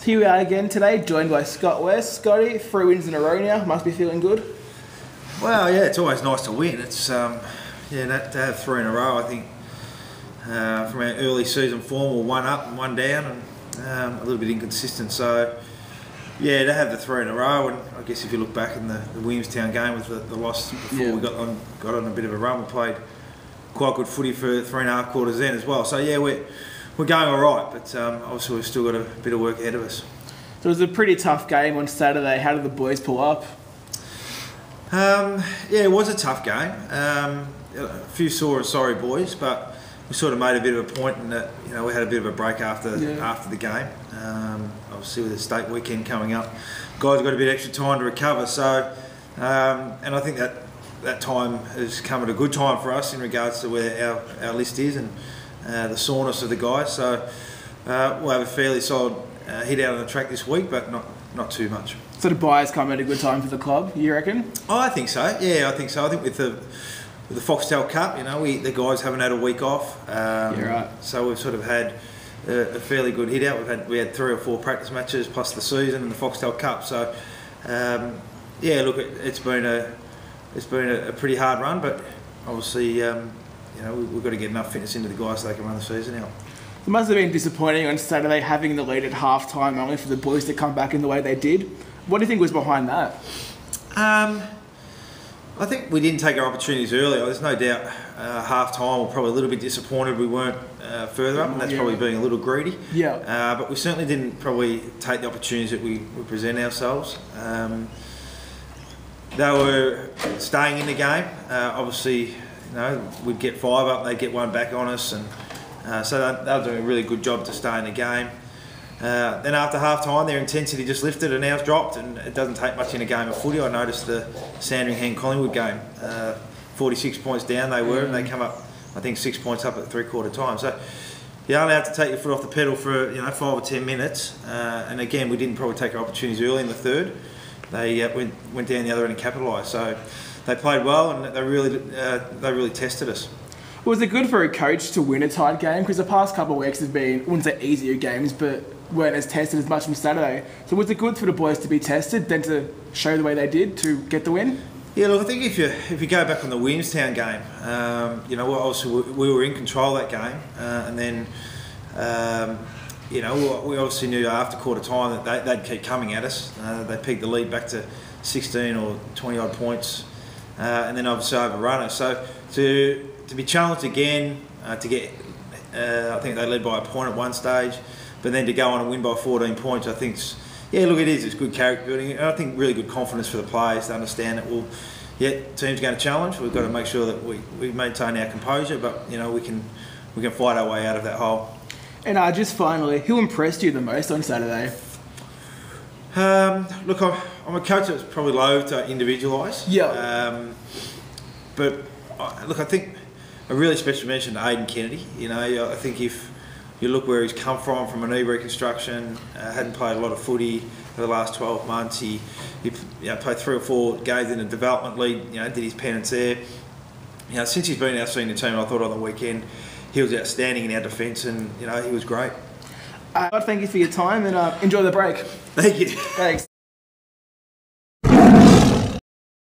Here we are again today, joined by Scott West. Scotty, 3 wins in a row now. Must be feeling good. Well, yeah, it's always nice to win. It's to have 3 in a row. I think from our early season form, we're 1 up and 1 down, and a little bit inconsistent. So yeah, to have the 3 in a row, and I guess if you look back in the Williamstown game with the loss before we got on a bit of a run, we played quite good footy for 3.5 quarters then as well. So yeah, we're going all right, but obviously we've still got a bit of work ahead of us. So it was a pretty tough game on Saturday. How did the boys pull up? Yeah, it was a tough game. A few sore and sorry boys, but we sort of made a bit of a point in that we had a bit of a break after the game. Obviously with the state weekend coming up, guys got a bit extra time to recover. So, and I think that time has come at a good time for us in regards to where our list is and the soreness of the guys. So we'll have a fairly solid hit out on the track this week, but not too much. So the buys come at a good time for the club, you reckon? Oh, I think so. Yeah, I think so. I think with the Foxtel Cup, the guys haven't had a week off. Right. So we've sort of had a fairly good hit out. We had 3 or 4 practice matches plus the season and the Foxtel Cup. So yeah, look, it's been a pretty hard run, but obviously we've got to get enough fitness into the guys so they can run the season out. It must have been disappointing on Saturday having the lead at half time only for the boys to come back in the way they did. What do you think was behind that? I think we didn't take our opportunities earlier. There's no doubt half time we're probably a little bit disappointed we weren't further up, and that's probably being a little greedy. Yeah. But we certainly didn't probably take the opportunities that we present ourselves. They were staying in the game. Obviously, we'd get 5 up, they'd get 1 back on us, and so they were doing a really good job to stay in the game. Then after half time, their intensity just lifted and ours dropped, and it doesn't take much in a game of footy. I noticed the Sandringham-Collingwood game, 46 points down they were, and they come up, I think, 6 points up at 3/4 time. So you're only have to take your foot off the pedal for 5 or 10 minutes, and again, we didn't probably take our opportunities early in the third. They went down the other end and capitalised. So they played well, and they really tested us. Was it good for a coach to win a tight game? Because the past couple of weeks have been, I wouldn't say easier games, but weren't as tested as much on Saturday. So was it good for the boys to be tested, then to show the way they did to get the win? Yeah, look, I think if you go back on the Williamstown game, obviously we were in control of that game, and then we obviously knew after quarter time that they'd keep coming at us. They peaked the lead back to 16 or 20 odd points, and then obviously overrun us. So to be challenged again, to get, I think they led by a point at one stage, but then to go on and win by 14 points, I think, it's good character building, and I think really good confidence for the players to understand that, team's going to challenge. We've got to make sure that we maintain our composure, but we can fight our way out of that hole. And just finally, who impressed you the most on Saturday? Look, I'm a coach that's probably loath to individualise. Yeah. But look, I think a really special mention to Aidan Kennedy. I think if you look where he's come from a knee reconstruction, hadn't played a lot of footy for the last 12 months. He played 3 or 4 games in a development league. Did his penance there. Since he's been in our senior team, I thought on the weekend he was outstanding in our defence, and he was great. Thank you for your time, and enjoy the break. Thank you. Thanks.